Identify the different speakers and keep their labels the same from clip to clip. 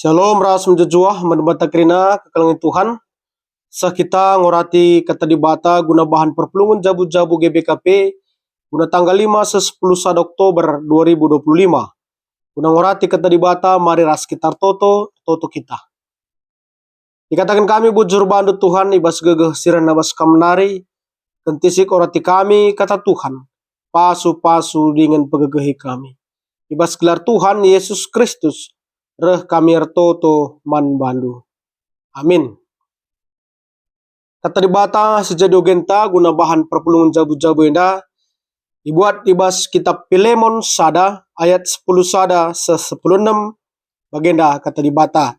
Speaker 1: Shalom ras menjejuah menbata kerina kekalangin Tuhan. Sah kita ngorati kata dibata guna bahan perpulungan jabu-jabu GBKP guna tanggal 5 10 Oktober 2025. Guna ngorati kata dibata mari ras kita toto kita. Dikatakan kami bujur bandu Tuhan ibas gegeh siran nabas kamnari kentisik orati kami kata Tuhan pasu-pasu dengan pegegehi kami. Ibas gelar Tuhan Yesus Kristus reh kami ertoto man bandu. Amin. Kata dibata sejadi ogenta guna bahan perpulungan jabu-jabu enda dibuat ibas kitab Filemon sada ayat 10 sada se 10:6 bagenda kata dibata.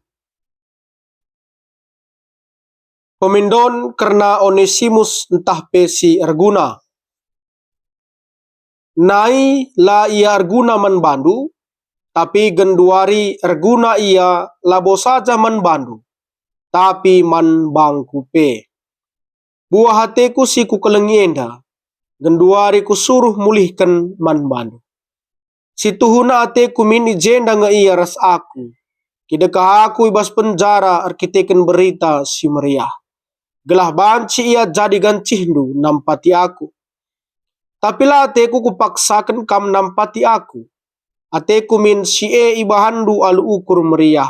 Speaker 1: Pemindon karena Onesimus entah pesi erguna. Nai la ia erguna man bandu tapi genduari erguna ia labo saja man bandu tapi man bangku pe. Buah hatiku si ku kelengienda, genduari ku suruh mulihkan man bandu. Si tuhuna hatiku mini jenda nge iya ras aku, kidekah aku ibas penjara arkiteken berita si meriah. Gelah banci ia jadi gancindu nampati aku. Tapi lah hatiku kupaksakan kam nampati aku. Hatiku min si ibahandu alu ukur meriah.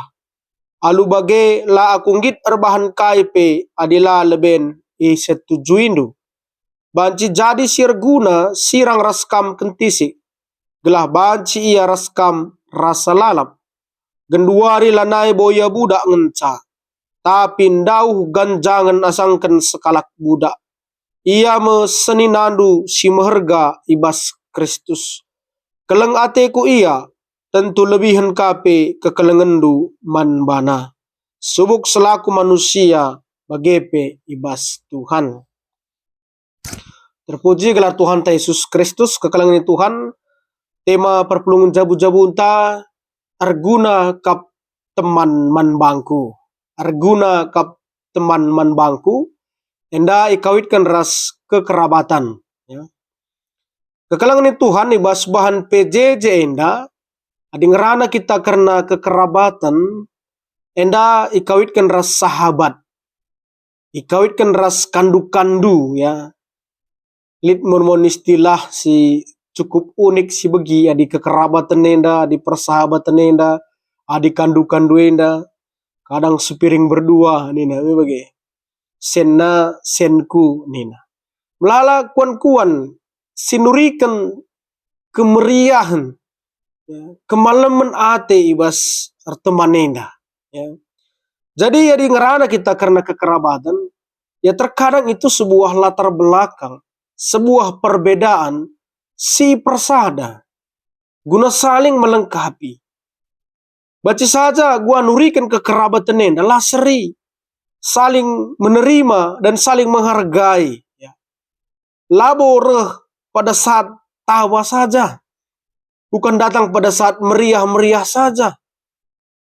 Speaker 1: Alu bage la aku ngit erbahan kaipe adila leben setujuindu. Banci jadi sirguna sirang raskam kentisik. Gelah banci ia raskam rasa lalap. Genduari lanai boya budak ngenca. Tapi ndauh ganjangan asangkan sekalak budak. Ia meseninandu si meherga ibas Kristus. Keleng ateku ia tentu lebihan kape kekelengendu man bana. Subuk selaku manusia bagepe ibas Tuhan. Terpuji gelar Tuhan Yesus Kristus kekalangan Tuhan. Tema perpulungan jabu-jabu unta arguna kap teman man bangku. Arguna kap teman man bangku. Enda ikawitkan ras kekerabatan. Ya. Kekalangan Tuhan ibas bahan PJJ enda. Adi ngerana kita karena kekerabatan. Enda ikawitkan ras sahabat. Ikawitkan ras kandu-kandu ya. Lid mon istilah si cukup unik si begi adi kekerabatan enda, adi persahabatan enda, adi kandu-kandu enda. Kadang sepiring berdua nina bagi. Senna senku nina. Melala kuan-kuan sinurikan kemeriahan ya, kemalaman ate ibas teman enda. Ya. Jadi ya di ngerana kita karena kekerabatan, ya terkadang itu sebuah latar belakang, sebuah perbedaan si persada, guna saling melengkapi. Baca saja gua nurikan kekerabatan enda lah seri, saling menerima dan saling menghargai. Ya. Labo reh pada saat tawa saja, bukan datang pada saat meriah-meriah saja.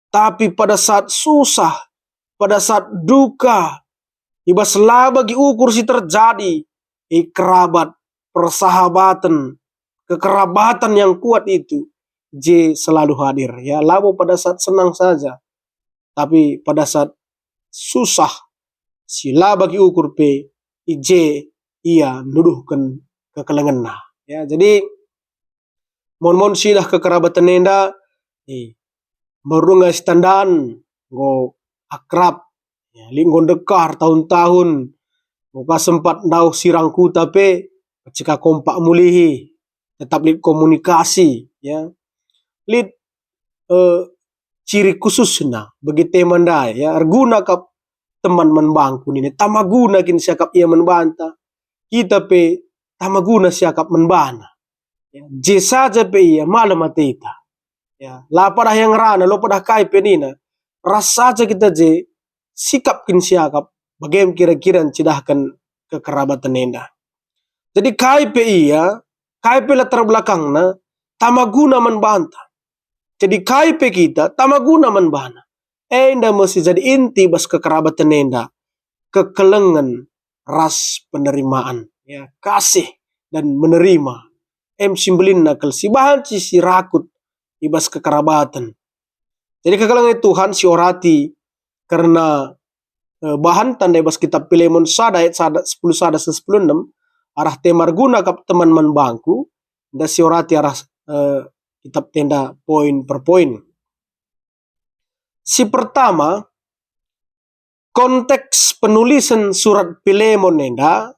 Speaker 1: Tapi pada saat susah, pada saat duka, ibas lah bagi ukur si terjadi, kerabat, persahabatan, kekerabatan yang kuat itu, J selalu hadir. Ya, labo pada saat senang saja, tapi pada saat susah, si lah bagi ukur P, J ia nuduhkan kekelengan. Ya, jadi mon sidah kekerabatan enda, baru nggak standan, go akrab, ya, linggon dekar tahun-tahun, muka sempat ndau sirangku tapi jika kompak mulihi, tetap lid komunikasi, ya, lid ciri khususna bagi teman dai, ya, arguna kap teman menbangku ini, tamaguna kin siakap ia menbanta, kita pe tamaguna siakap menbana, ya, je saja pe ia malam matita. Ya, lapadah yang rana, lo padah kai penina, rasa saja kita je sikap kin siakap, bagaimana kira-kira cidahkan kekerabatan enda. Jadi kai pe iya, kai pe latar belakangna, tamaguna menbantah. Jadi kai pe kita, tamaguna menbana. Enda mesti jadi inti bas kekerabatan enda, kekelengan ras penerimaan, ya, kasih dan menerima. Simbolin nakal si bahan si rakut ibas kekerabatan. Jadi kekalangan Tuhan si orati karena bahan tanda bas kitab Pilemon sada ayat 10 sada 10 arah temar guna kap teman bangku dan si orati arah kitab tenda poin per poin. Si pertama, konteks penulisan surat Pilemon nenda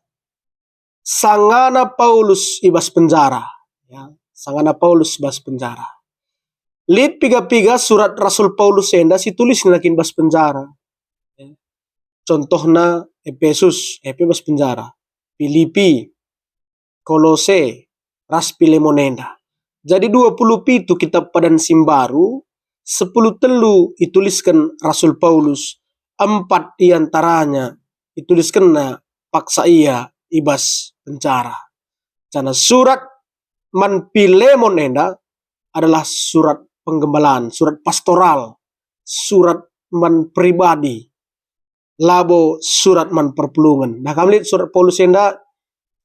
Speaker 1: sangana Paulus ibas penjara, ya, sangana Paulus ibas penjara. Lid piga-piga surat Rasul Paulus nenda si tulis nakin bas penjara. Ya. Contohna Efesus, bas penjara. Filipi, Kolose, ras Pilemon nenda. Jadi 27 kitab padan simbaru, 10 telu dituliskan Rasul Paulus, 4 diantaranya dituliskan na paksa ia ibas penjara. Karena surat man Pilemon enda adalah surat penggembalaan, surat pastoral, surat man pribadi, labo surat man perpulungan. Nah kami lihat surat Paulus enda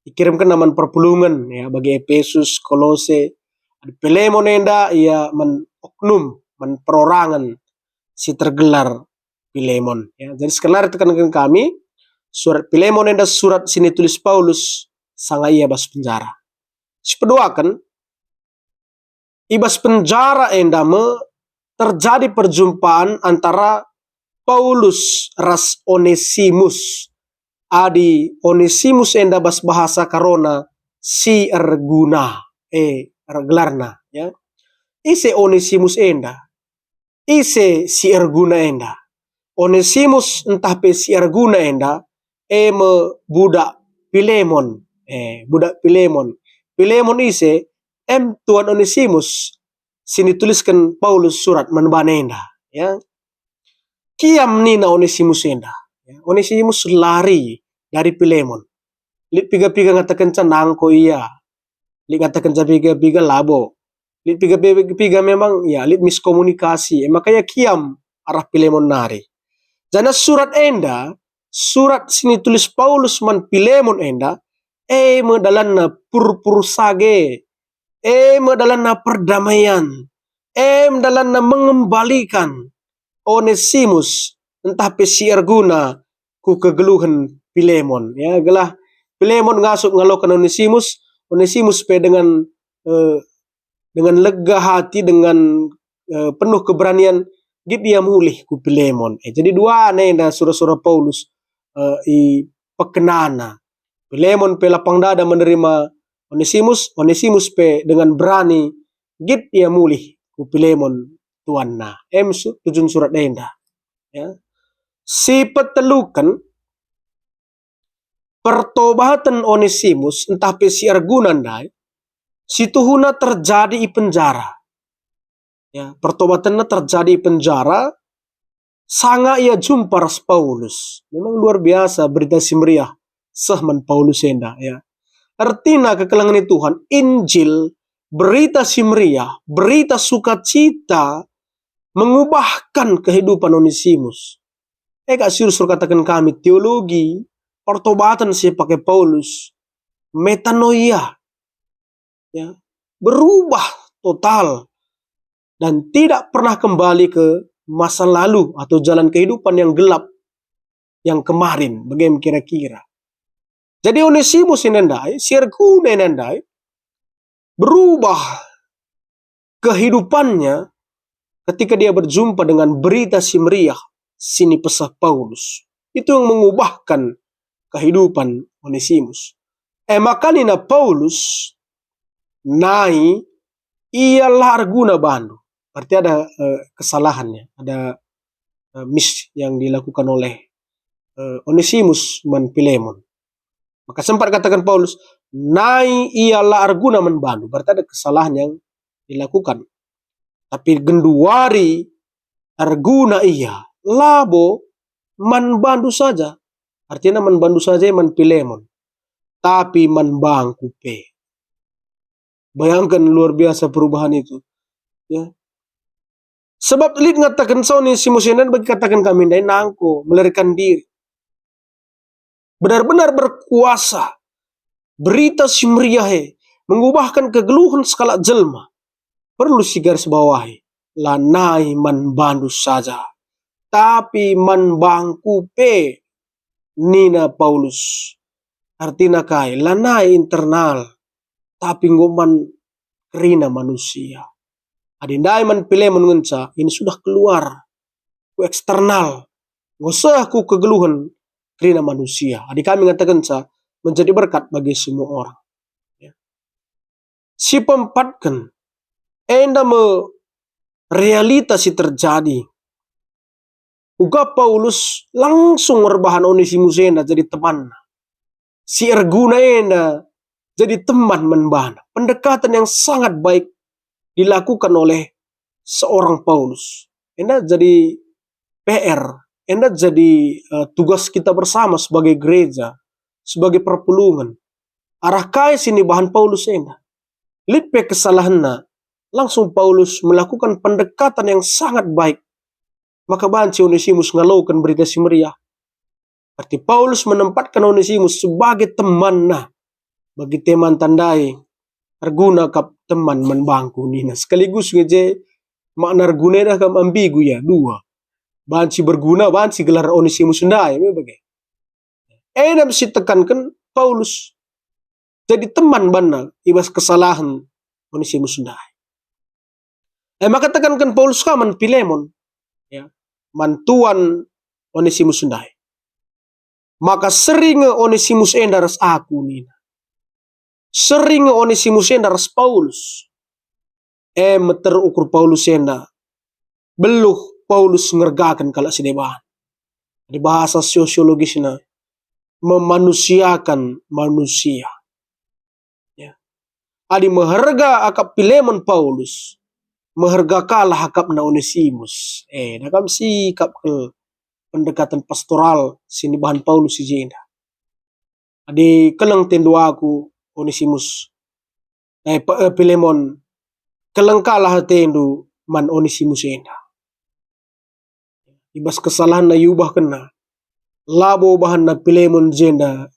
Speaker 1: dikirimkan man perpulungan ya bagi Efesus, Kolose. Pilemon enda ia man oknum, man perorangan si tergelar Pilemon. Ya. Jadi sekelar itu kan kami surat Pilemon enda surat sini tulis Paulus sanga ia bas penjara. Si kedua kan ibas penjara enda terjadi perjumpaan antara Paulus ras Onesimus. Adi Onesimus enda bas bahasa karona si erguna ergelarna ya. Ise Onesimus enda. Ise si erguna enda. Onesimus entah pe si erguna enda me budak Pilemon. Budak Pilemon. Pilemon ise Tuan Onesimus sini tuliskan Paulus surat manbana enda ya. Kiam nina Onesimus enda. Ya. Onesimus lari dari Pilemon. Lit piga-piga ngatakan nangko iya. Lit ngatakan piga-piga labo. Lit piga-piga memang ya lit miskomunikasi. Makanya kiam arah Pilemon nari. Jana surat enda, surat sini tulis Paulus man Pilemon enda, medalanna pur sage, medalanna perdamaian, medalanna mengembalikan Onesimus entah pesiar guna ku kegeluhan Pilemon ya gelah Pilemon ngasup ngalokan Onesimus pe dengan lega hati dengan penuh keberanian dia mulih ku Pilemon. Jadi dua nenda surah-surah Paulus i pekenana. Pilemon pe lapang dada menerima Onesimus pe dengan berani dia mulih ku Pilemon tuanna. Tujun surat nenda. Ya. Si petelukan pertobatan Onesimus entah pe si argunandai situhuna terjadi di penjara. Ya, pertobatannya terjadi di penjara. Sanga ia jumpa ras Paulus. Memang luar biasa berita si meriah sahman Paulus enda ya. Artinya kekalangan Tuhan, Injil, berita si meriah, berita sukacita mengubahkan kehidupan Onesimus. Kak sur katakan kami teologi pertobatan si pakai Paulus, metanoia ya, berubah total dan tidak pernah kembali ke masa lalu atau jalan kehidupan yang gelap yang kemarin. Bagaimana kira-kira? Jadi Onesimus inendai, sirku inendai, berubah kehidupannya ketika dia berjumpa dengan berita si meriah sini pesah Paulus. Itu yang mengubahkan kehidupan Onesimus. Makanya Paulus nai ialah arguna bandu. Berarti ada kesalahannya, ada miss yang dilakukan oleh Onesimus man Pilemon. Maka sempat katakan Paulus, nai ialah arguna man bandu. Berarti ada kesalahan yang dilakukan. Tapi genduari arguna iya, labo man bandu saja. Artinya man bandu saja man Pilemon. Tapi man bangku pe. Bayangkan luar biasa perubahan itu. Ya. Sebab lid ngatakan Onesimus dan bagi katakan kami dai nangko melarikan diri. Benar-benar berkuasa. Berita si meriah mengubahkan kegeluhan skala jelma. Perlu si garis bawahi. lanai man bandus saja. Tapi man bangku pe nina Paulus. Artinya kai lanai internal. Tapi ngoman kerina manusia. Adindai man Pilemon ngenca ini sudah keluar ku eksternal. Ngusah ku kegeluhan kerina manusia. Adik kami mengatakan menjadi berkat bagi semua orang. Ya. Si pempatkan enda me realita si terjadi. Uga Paulus langsung merbahan Onesimus enda jadi teman. Si Erguna enda jadi teman menbahana. Pendekatan yang sangat baik dilakukan oleh seorang Paulus. Enda jadi PR. Enda jadi tugas kita bersama sebagai gereja. Sebagai perpulungan. Arah kai sini bahan Paulus enda. Lipe kesalahannya. Langsung Paulus melakukan pendekatan yang sangat baik. Maka banci Onesimus ngalaukan berita si meriah. Berarti Paulus menempatkan Onesimus sebagai temanna. Bagi teman tandai. Arguna kap teman menbangku nina. Sekaligus ngeje makna arguna kam ambigu ya. Dua. Banci berguna, banci gelar Onesimus ndai. Enam si tekankan Paulus. Jadi teman bana ibas kesalahan Onesimus ndai. Maka tekankan Paulus kaman Pilemon. Ya. Mantuan Onesimus ndai. Maka sering Onesimus endaras aku nina. Sering Onesimus endaras Paulus. Meter ukur Paulus enda. Beluh Paulus ngergakan kalau sidebahan. Di bahasa sosiologisnya memanusiakan manusia. Ya. Adi meharga akap Pilemon Paulus. Meharga kalah akap na Onesimus. Nakam sikap ke pendekatan pastoral sini bahan Paulus si jenda. Adi kelang tendu aku Onesimus. Pilemon kelang kalah tendu man Onesimus enda. Ibas kesalahan na yubah kena. Labo bahan na Pilemon jenda.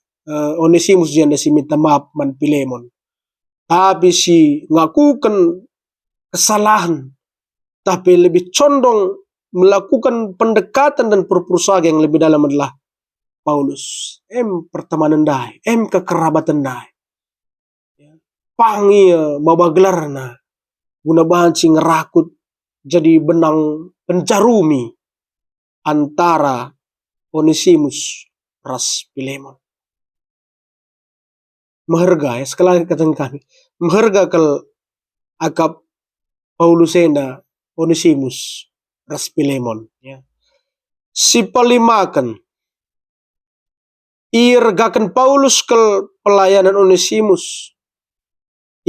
Speaker 1: Onesimus jenda si minta maaf man Pilemon. Tapi si ngakukan kesalahan. Tapi lebih condong melakukan pendekatan dan perpustakaan yang lebih dalam adalah Paulus. Pertemanan dai. Kekerabatan dai. Pangi mabaglarna. Guna bahan si ngerakut jadi benang pencarumi antara Onesimus ras Pilemon. Maharga ya, sekali katakan kami. Maharga kal akap Paulus enda Onesimus ras Pilemon. Ya. Si palimakan. Irgakan Paulus kal pelayanan Onesimus.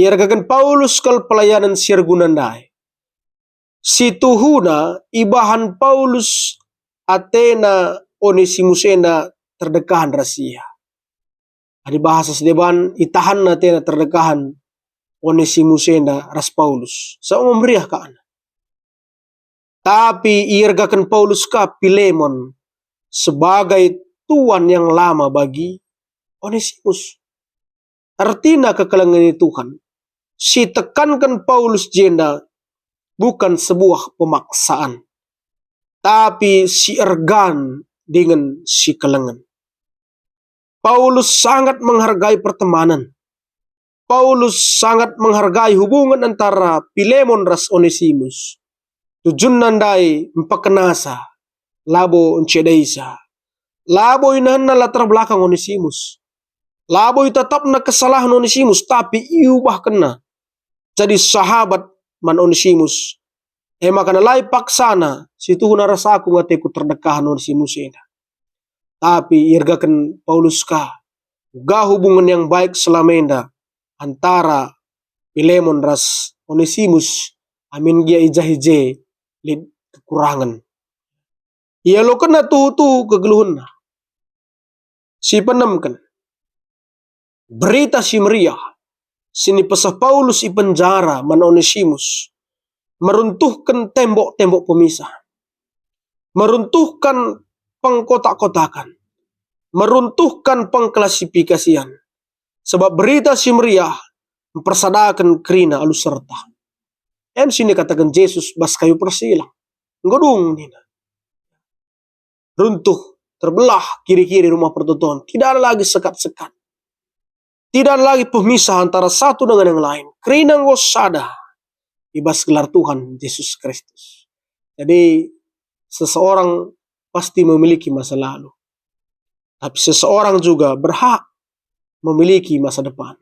Speaker 1: Irgakan Paulus kal pelayanan sirgunandai. Si tuhuna ibahan Paulus Athena Onesimus enda terdekahan rasia. Ada bahasa sedeban itahan Athena terdekahan Onesimus enda ras Paulus. Sa memberiah kan. Tapi irgakan Paulus ka Pilemon sebagai tuan yang lama bagi Onesimus. Artinya kekalangan Tuhan. Si tekankan Paulus jenda bukan sebuah pemaksaan. Tapi si ergan dengan si kelengan. Paulus sangat menghargai pertemanan. Paulus sangat menghargai hubungan antara Pilemon ras Onesimus. Tujun nandai empakenasa. Labo encedaisa. Labo inahan na latar belakang Onesimus. Labo tetap na kesalahan Onesimus. Tapi iubah kena. Jadi sahabat man Onesimus. Makana lai paksana. Situ narasaku ngateku terdekahan Onesimus ina. Tapi irgakan Paulus ka. Ga hubungan yang baik selamenda. Antara Pilemon ras Onesimus. Amin gia ijahije. Lid kekurangan. Ia lo kena tu kegeluhan. Si penamkan. Berita si meriah. Sini pesah Paulus i penjara man Onesimus. Meruntuhkan tembok-tembok pemisah. Meruntuhkan pengkotak-kotakan. Meruntuhkan pengklasifikasian. Sebab berita si meriah mempersadakan kerina alus serta. Em sini katakan Yesus bas kayu persilang. Ngodung nina. Runtuh, terbelah kiri-kiri rumah pertotoan. Tidak ada lagi sekat-sekat. Tidak ada lagi pemisah antara satu dengan yang lain. Kerinang gosada. Ibas gelar Tuhan Yesus Kristus. Jadi seseorang pasti memiliki masa lalu. Tapi seseorang juga berhak memiliki masa depan.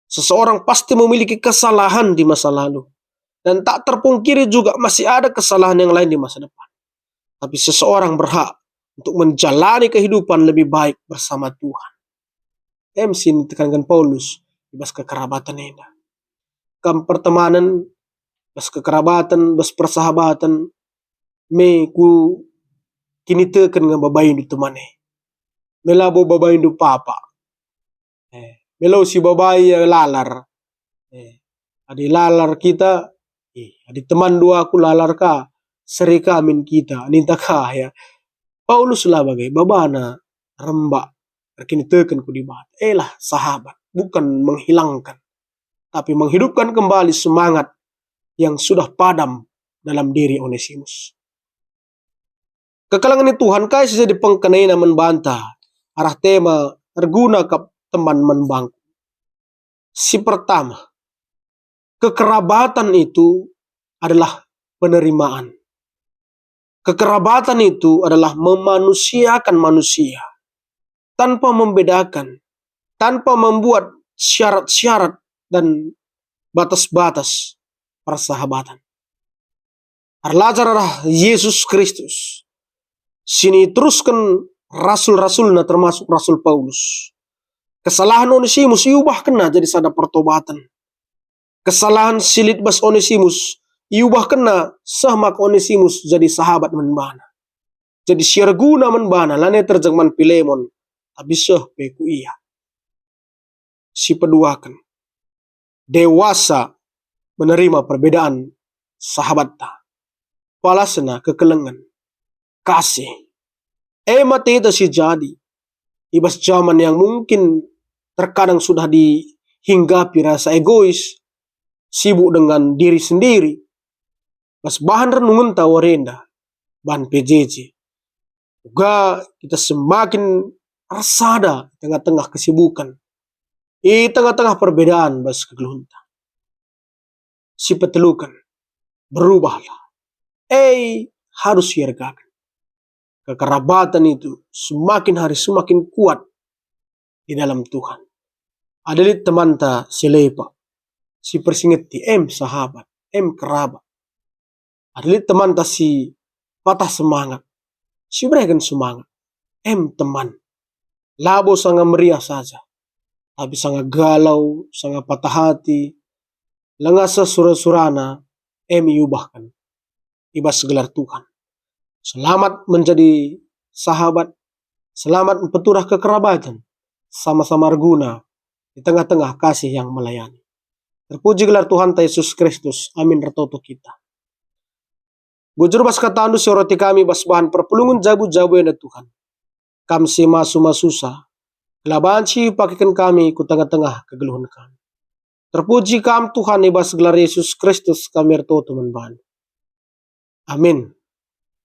Speaker 1: Seseorang pasti memiliki kesalahan di masa lalu. Dan tak terpungkiri juga masih ada kesalahan yang lain di masa depan. Tapi seseorang berhak untuk menjalani kehidupan lebih baik bersama Tuhan. Emsin tekankan Paulus bas kekerabatan ini. Kam pertemanan, bas kekerabatan, bas persahabatan, me ku kini tekan dengan babaindu temane. Melabo babaindu papa. Melo si babai lalar. Adi lalar kita, adi teman dua aku lalar ka, serika amin kita, ninta ka ya. Paulus lah bagai babana rembak. Kini tekan ku di bat. Sahabat, bukan menghilangkan, tapi menghidupkan kembali semangat yang sudah padam dalam diri Onesimus. Kekalangan Tuhan kai jadi pengkenai na membantah arah tema terguna ke teman membangku. Si pertama, kekerabatan itu adalah penerimaan. Kekerabatan itu adalah memanusiakan manusia tanpa membedakan, tanpa membuat syarat-syarat dan batas-batas persahabatan. Arlajar adalah Yesus Kristus. Sini teruskan rasul-rasulnya termasuk Rasul Paulus. Kesalahan Onesimus iubah kena jadi sada pertobatan. Kesalahan silit bas Onesimus iubah kena sahmak Onesimus jadi sahabat menbana. Jadi syarguna menbana lane terjengman Pilemon. Habis peku iya. Si peduakan. Dewasa menerima perbedaan sahabat ta. Palasena kekelengan. Kasih. Mati itu si jadi. Ibas zaman yang mungkin terkadang sudah dihinggapi rasa egois. Sibuk dengan diri sendiri. Bas bahan renungan tawarenda. Bahan PJJ. Juga kita semakin rasada tengah-tengah kesibukan. Di tengah-tengah perbedaan bas kegelunta. Si petelukan. Berubahlah. Harus siargakan. Kekerabatan itu semakin hari semakin kuat di dalam Tuhan. Adalit teman ta selepa. Si persingeti sahabat. Kerabat. Adalit teman ta si patah semangat. Si berikan semangat. Teman. Labo sangat meriah saja. Tapi sangat galau, sangat patah hati. Lengasa surah-surana, iubahkan. Ibas gelar Tuhan. Selamat menjadi sahabat. Selamat peturah kekerabatan. Sama-sama arguna di tengah-tengah kasih yang melayani. Terpuji gelar Tuhan Yesus Kristus. Amin ratoto kita. Bujur bas katandu soroti kami bas bahan perpulungan jabu-jabu yang Tuhan. Kam si masu-masusa. Kelaban si pakikan kami ku tengah-tengah kegeluhan kami. Terpuji kam Tuhan ibas gelar Yesus Kristus kami ratoto menbahan. Amin.